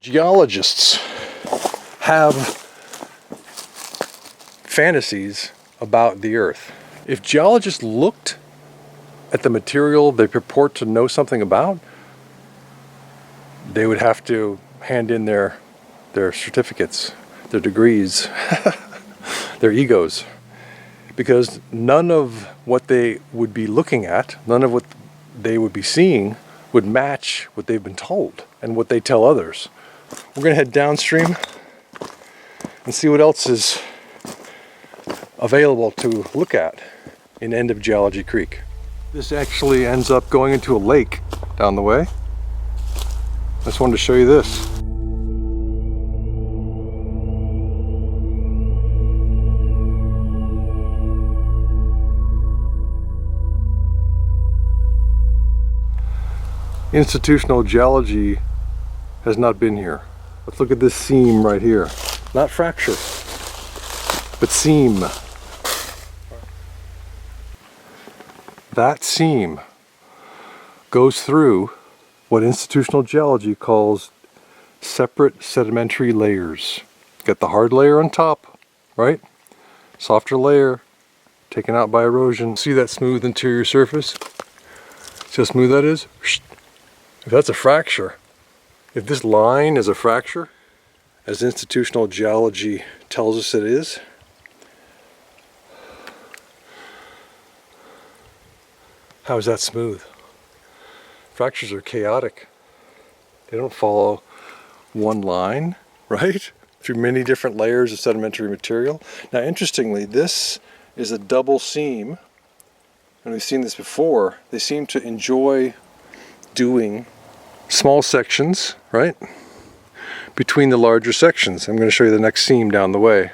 Geologists have fantasies about the Earth. If geologists looked at the material they purport to know something about, they would have to hand in their certificates, their degrees, their egos. Because none of what they would be looking at, none of what they would be seeing would match what they've been told and what they tell others. We're going to head downstream and see what else is available to look at in End of Geology Creek. This actually ends up going into a lake down the way. I just wanted to show you this. Institutional geology has not been here. Let's look at this seam right here. Not fracture, but seam. That seam goes through what institutional geology calls separate sedimentary layers. Got the hard layer on top, right? Softer layer taken out by erosion. See that smooth interior surface? See how smooth that is? If that's a fracture, if this line is a fracture, as institutional geology tells us it is, how is that smooth? Fractures are chaotic. They don't follow one line, right? Through many different layers of sedimentary material. Now, interestingly, this is a double seam, and we've seen this before. They seem to enjoy doing small sections, right, between the larger sections. I'm going to show you the next seam down the way.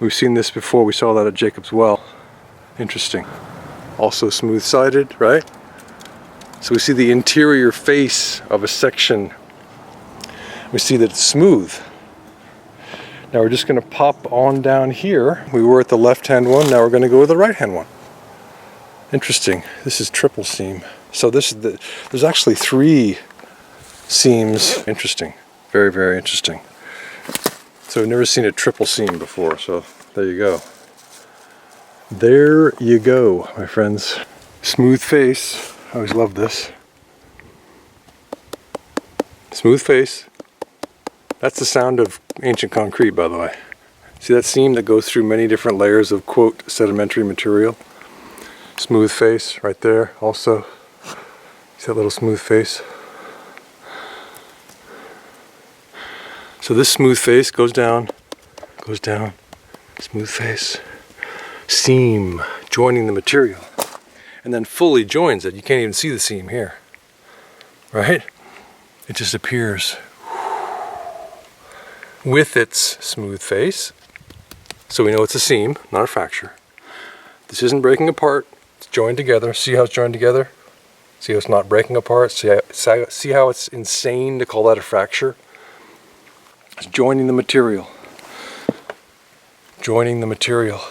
We've seen this before. We saw that at Jacob's Well. Interesting. Also smooth-sided, right? So we see the interior face of a section. We see that it's smooth. Now we're just going to pop on down here. We were at the left-hand one. Now we're going to go to the right-hand one. Interesting. This is triple seam. So there's actually 3 seams. Interesting. Very, very interesting. So I've never seen a triple seam before, so there you go. There you go, my friends. Smooth face. I always love this. Smooth face. That's the sound of ancient concrete, by the way. See that seam that goes through many different layers of, quote, sedimentary material? Smooth face right there also. See that little smooth face? So this smooth face goes down, smooth face, seam joining the material, and then fully joins it. You can't even see the seam here, right? It just appears with its smooth face. So we know it's a seam, not a fracture. This isn't breaking apart, it's joined together. See how it's joined together? See how it's not breaking apart? See how it's insane to call that a fracture? It's joining the material. Joining the material.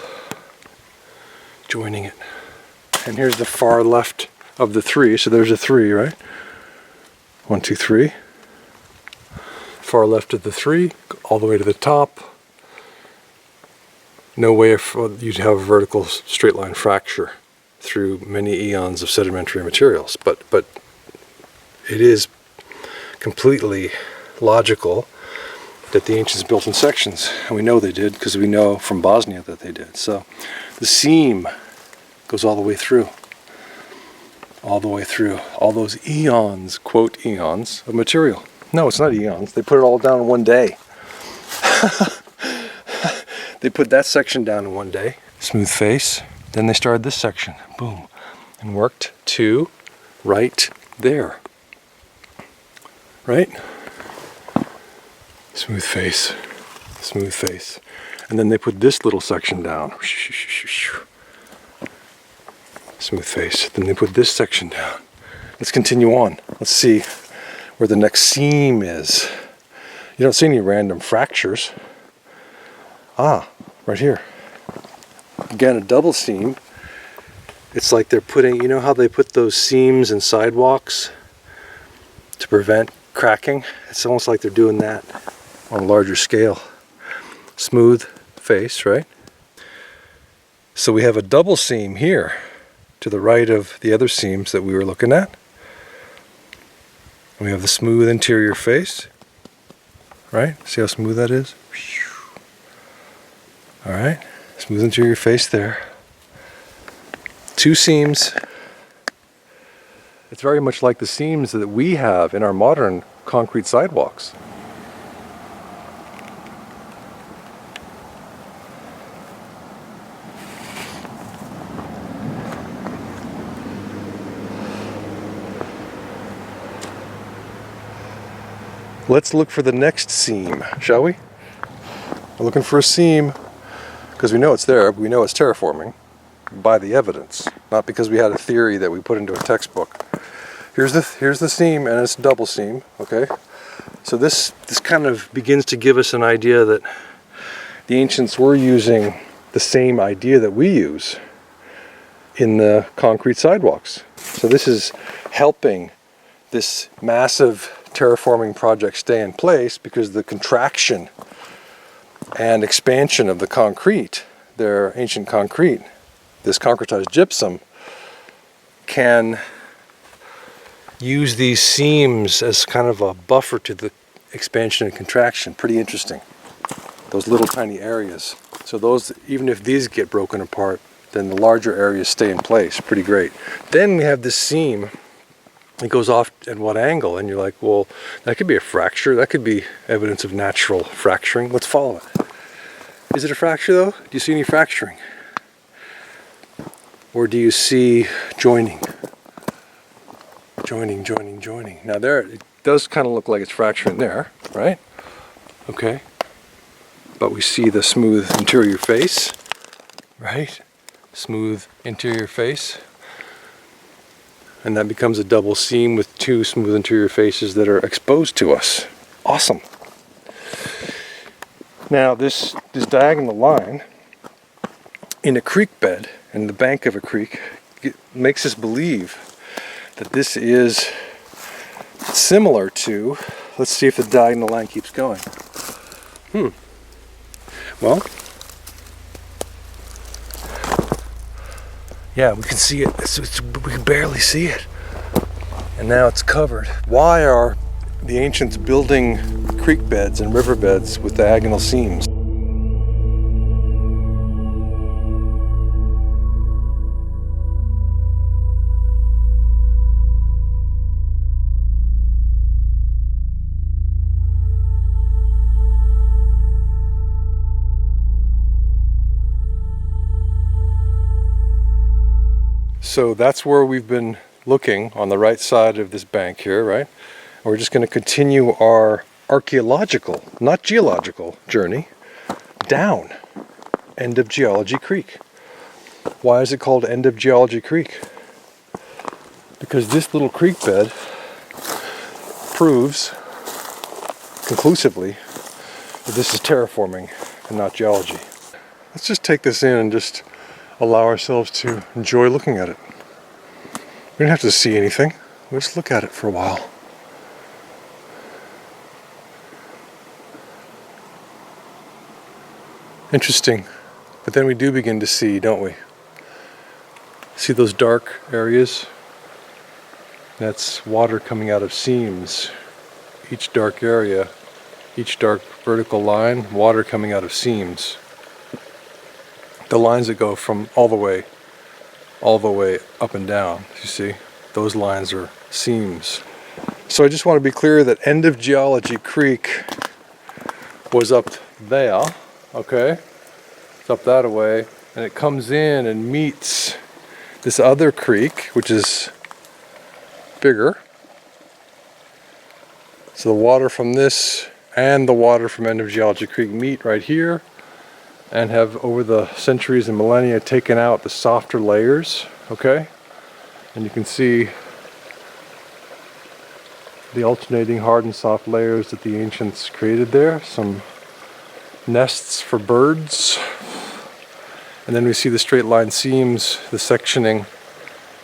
Joining it. And here's the far left of the 3. So there's a 3, right? 1, 2, 3. Far left of the 3, all the way to the top. No way you'd have a vertical straight line fracture through many eons of sedimentary materials, but it is completely logical that the ancients built in sections, and we know they did because we know from Bosnia that they did. So the seam goes all the way through, all those eons, quote eons, of material. No, it's not eons. They put it all down in one day. They put that section down in one day. Smooth face. Then they started this section, boom, and worked to right there, right? Smooth face, and then they put this little section down, smooth face. Then they put this section down. Let's continue on. Let's see where the next seam is. You don't see any random fractures. Ah, right here. Again, a double seam. It's like they're putting, you know how they put those seams in sidewalks to prevent cracking. It's almost like they're doing that on a larger scale. Smooth face, right? So we have a double seam here to the right of the other seams that we were looking at. And we have the smooth interior face, right? See how smooth that is? All right, smooth interior face there. Two seams. It's very much like the seams that we have in our modern concrete sidewalks. Let's look for the next seam, shall we? We're looking for a seam because we know it's there, but we know it's terraforming by the evidence, not because we had a theory that we put into a textbook. Here's the seam, and it's a double seam, okay? So this kind of begins to give us an idea that the ancients were using the same idea that we use in the concrete sidewalks. So this is helping this massive terraforming project stay in place because the contraction and expansion of the concrete, their ancient concrete, this concretized gypsum, can use these seams as kind of a buffer to the expansion and contraction. Pretty interesting. Those little tiny areas. So those, even if these get broken apart, then the larger areas stay in place. Pretty great. Then we have this seam. It goes off at what angle? And you're like, well, that could be a fracture. That could be evidence of natural fracturing. Let's follow it. Is it a fracture though? Do you see any fracturing? Or do you see joining? Joining. Now there, it does kind of look like it's fracturing there, right? Okay. But we see the smooth interior face, right? Smooth interior face. And that becomes a double seam with two smooth interior faces that are exposed to us. Awesome. Now this diagonal line in a creek bed, in the bank of a creek, makes us believe that this is similar to, let's see if the diagonal line keeps going. Well, yeah, we can see it. We can barely see it. And now it's covered. Why are the ancients building creek beds and river beds with diagonal seams? So that's where we've been looking, on the right side of this bank here, right? We're just going to continue our archaeological, not geological, journey down End of Geology Creek. Why is it called End of Geology Creek? Because this little creek bed proves conclusively that this is terraforming and not geology. Let's just take this in and just allow ourselves to enjoy looking at it. We don't have to see anything. We'll just look at it for a while. Interesting. But then we do begin to see, don't we? See those dark areas? That's water coming out of seams. Each dark area, each dark vertical line, water coming out of seams. The lines that go from all the way up and down, you see, those lines are seams. So I just want to be clear that End of Geology Creek was up there, okay? It's up that way, and it comes in and meets this other creek, which is bigger. So the water from this and the water from End of Geology Creek meet right here, and have over the centuries and millennia taken out the softer layers, okay? And you can see the alternating hard and soft layers that the ancients created there. Some nests for birds. And then we see the straight line seams, the sectioning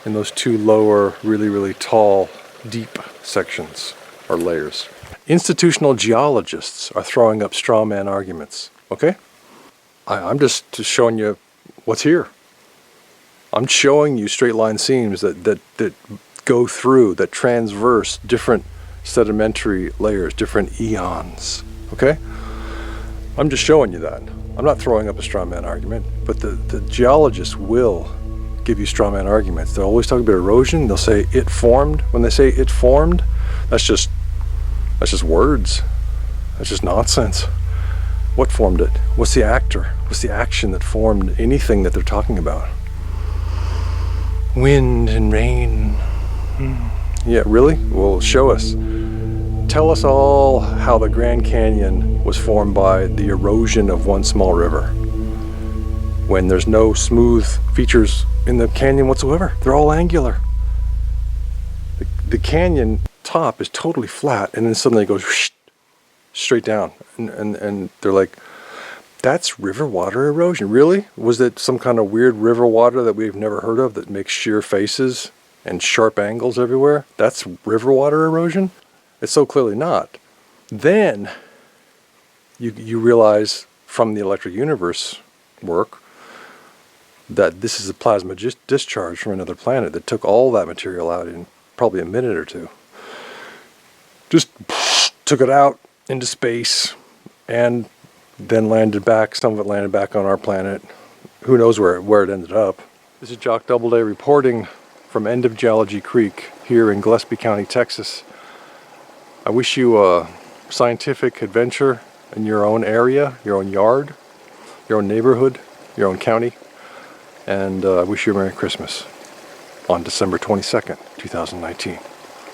in those two lower, really, really tall, deep sections. are layers. Institutional geologists are throwing up straw man arguments, okay? I'm just showing you what's here. I'm showing you straight line seams that go through, that transverse different sedimentary layers, different eons, okay? I'm just showing you that. I'm not throwing up a straw man argument, but the geologists will give you straw man arguments. They'll always talk about erosion. They'll say it formed. When they say it formed, that's just words. That's just nonsense. What formed it? What's the actor? What's the action that formed anything that they're talking about? Wind and rain. Yeah, really? Well, show us. Tell us all how the Grand Canyon was formed by the erosion of one small river, when there's no smooth features in the canyon whatsoever. They're all angular. The canyon top is totally flat, and then suddenly it goes straight down. And they're like, that's river water erosion. Really? Was it some kind of weird river water that we've never heard of that makes sheer faces and sharp angles everywhere? That's river water erosion? It's so clearly not. Then you realize from the electric universe work that this is a plasma discharge from another planet that took all that material out in probably a minute or two. Just took it out into space and then landed back. Some of it landed back on our planet. Who knows where it ended up. This is Jock Doubleday reporting from end of Geology Creek here in Gillespie County, Texas. I wish you a scientific adventure in your own area, your own yard, your own neighborhood, your own county. And I wish you a Merry Christmas on December 22nd, 2019.